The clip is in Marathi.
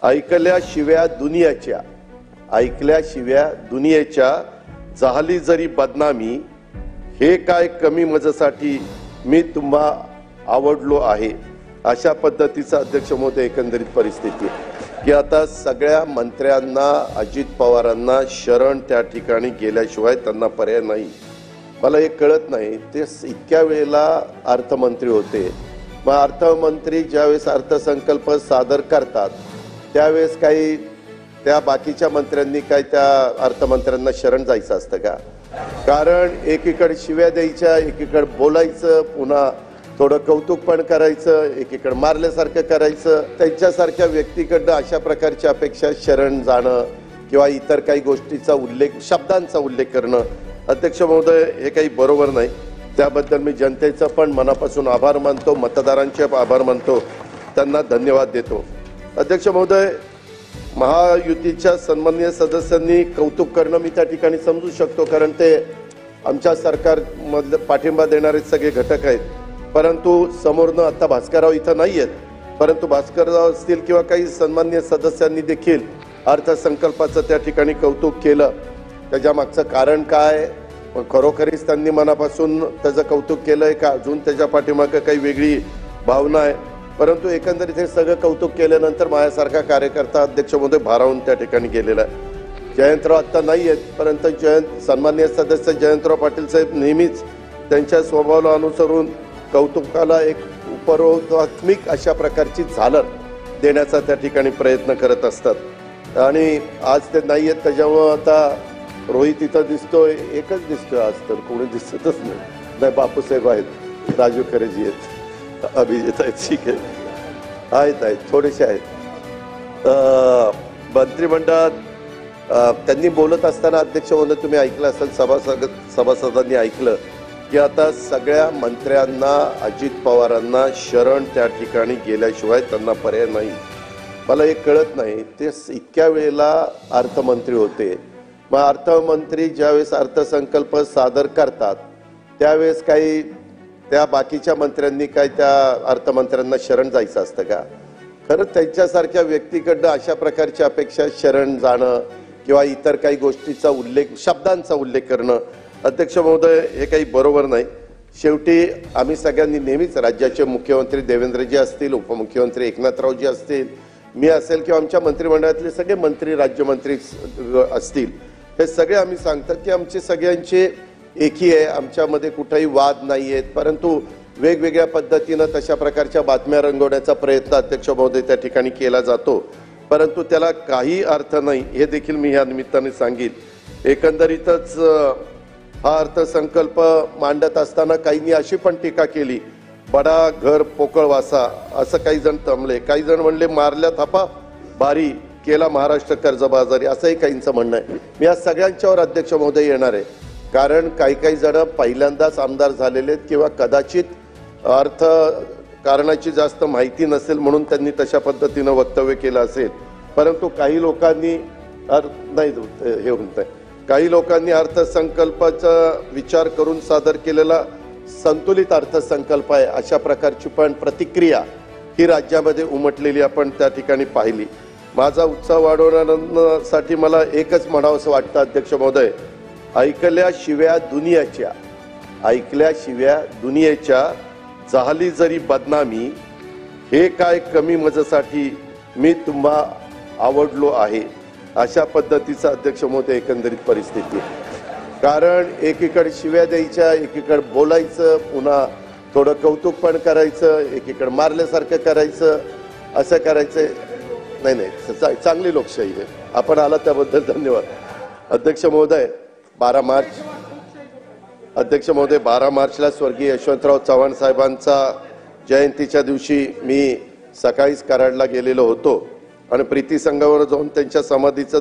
ऐकल्याशिवाय दुनियेच्या झाली जरी बदनामी, हे काय कमी मजेसाठी मी तुम्हा आवडलो आहे, अशा पद्धतीचा अध्यक्ष महोदय एकंदरीत परिस्थिती आहे की आता सगळ्या मंत्र्यांना, अजित पवारांना शरण त्या ठिकाणी गेल्याशिवाय त्यांना पर्याय नाही। मला एक कळत नाही, ते इतक्या वेळेला अर्थमंत्री होते, मग अर्थमंत्री ज्यावेळेस अर्थसंकल्प सादर करतात त्यावेळेस काही त्या बाकीच्या मंत्र्यांनी काय त्या अर्थमंत्र्यांना शरण जायचं असतं का? कारण एकीकडे शिव्या द्यायच्या, एकीकडे बोलायचं, पुन्हा थोडं कौतुक पण करायचं, एकीकडे मारल्यासारखं करायचं। त्यांच्यासारख्या व्यक्तीकडनं अशा प्रकारची अपेक्षा शरण जाणं किंवा इतर काही गोष्टीचा उल्लेख, शब्दांचा उल्लेख करणं अध्यक्ष महोदय हे काही बरोबर नाही। त्याबद्दल मी जनतेचं पण मनापासून आभार मानतो, मतदारांचे आभार मानतो, त्यांना धन्यवाद देतो। अध्यक्ष महोदय, महायुतीच्या सन्माननीय सदस्यांनी कौतुक करणं मी त्या ठिकाणी समजू शकतो, कारण ते आमच्या सरकारमधले पाठिंबा देणारे सगळे घटक आहेत। परंतु समोरनं आता भास्करराव इथं नाही आहेत, परंतु भास्करराव असतील किंवा काही सन्माननीय सदस्यांनी देखील अर्थसंकल्पाचं त्या ठिकाणी कौतुक केलं। त्याच्या मागचं कारण काय, खरोखरीच त्यांनी मनापासून त्याचं कौतुक केलंय का अजून त्याच्या पाठीमागं काही वेगळी भावना आहे? परंतु एकंदरीत हे सगळं कौतुक केल्यानंतर माझ्यासारखा कार्यकर्ता अध्यक्ष महोदय भारावून त्या ठिकाणी गेलेला आहे। जयंतराव आता नाही आहेत, परंतु सन्माननीय सदस्य जयंतराव पाटील साहेब नेहमीच त्यांच्या स्वभावाला अनुसरून कौतुकाला एक उपरोधात्मक अशा प्रकारची झालर देण्याचा त्या ठिकाणी प्रयत्न करत असतात। आणि आज ते नाही आहेत, त्याच्यामुळं आता रोहित इथं दिसतोय, एकच दिसतोय, आज तर कोणी दिसतच नाही। बापूसाहेब आहेत, राजू खरेजी आहेत, अभिजित आहेत, ठीक आहे, आहेत थोडेसे आहेत। मंत्रिमंडळात त्यांनी बोलत असताना अध्यक्ष महोदय तुम्ही ऐकलं असेल, सभासदांनी ऐकलं की आता सगळ्या मंत्र्यांना, अजित पवारांना शरण त्या ठिकाणी गेल्याशिवाय त्यांना पर्याय नाही। मला एक कळत नाही, ते इतक्या वेळेला अर्थमंत्री होते, मग अर्थमंत्री ज्यावेळेस अर्थसंकल्प सादर करतात त्यावेळेस काही त्या बाकीच्या मंत्र्यांनी काय त्या अर्थमंत्र्यांना शरण जायचं असतं का? खरं त्यांच्यासारख्या व्यक्तीकडनं अशा प्रकारची अपेक्षा शरण जाणं किंवा इतर काही गोष्टीचा उल्लेख, शब्दांचा उल्लेख करणं अध्यक्ष महोदय हे काही बरोबर नाही। शेवटी आम्ही सगळ्यांनी नेहमीच राज्याचे मुख्यमंत्री देवेंद्रजी असतील, उपमुख्यमंत्री एकनाथरावजी असतील, मी असेल किंवा आमच्या मंत्रिमंडळातले सगळे मंत्री, राज्यमंत्री असतील, हे सगळे आम्ही सांगतात की आमचे सगळ्यांचे एकी आहे, आमच्यामध्ये कुठेही वाद नाही आहेत, परंतु वेगवेगळ्या पद्धतीनं तशा प्रकारच्या बातम्या रंगवण्याचा प्रयत्न अध्यक्ष महोदय त्या ठिकाणी केला जातो, परंतु त्याला काही अर्थ नाही हे देखील मी या निमित्ताने सांगेन। एकंदरीतच हा अर्थसंकल्प मांडत असताना काहींनी अशी पण टीका केली, बडा घर पोकळ वासा, असं काही जण थांबले, काही जण म्हणले मारल्या थापा भारी केला महाराष्ट्र कर्जबाजारी, असंही काहींचं म्हणणं आहे। मी या सगळ्यांच्यावर अध्यक्ष महोदय येणार आहे, कारण काही जण पहिल्यांदाच आमदार झालेले आहेत किंवा कदाचित अर्थकारणाची जास्त माहिती नसेल म्हणून त्यांनी तशा पद्धतीनं वक्तव्य केलं असेल, परंतु काही लोकांनी काही लोकांनी अर्थसंकल्पाचा विचार करून सादर केलेला संतुलित अर्थसंकल्प आहे अशा प्रकारची पण प्रतिक्रिया ही राज्यामध्ये उमटलेली आपण त्या ठिकाणी पाहिली। माझा उत्साह वाढवण्यासाठी मला एकच म्हणावंसं वाटतं अध्यक्ष महोदय, ऐकल्याशिवाय दुनियेच्या झाली जरी बदनामी, हे काय कमी मजेसाठी मी तुम्हा आवडलो आहे, अशा पद्धतीचा अध्यक्ष महोदय एकंदरीत परिस्थिती आहे। कारण एकीकडे शिव्या द्यायच्या, एकीकडे बोलायचं, पुन्हा थोडं कौतुक पण करायचं, एकीकडे मारल्यासारखं करायचं, असं करायचं नाही। चांगली लोकशाही आहे, आपण आला त्याबद्दल धन्यवाद। अध्यक्ष महोदय 12 मार्चला स्वर्गीय यशवंतराव चव्हाण साहेबांचा जयंतीच्या दिवशी मी सकाळीच कराडला गेलेलो होतो आणि प्रीती संघावर जाऊन त्यांच्या समाधीचं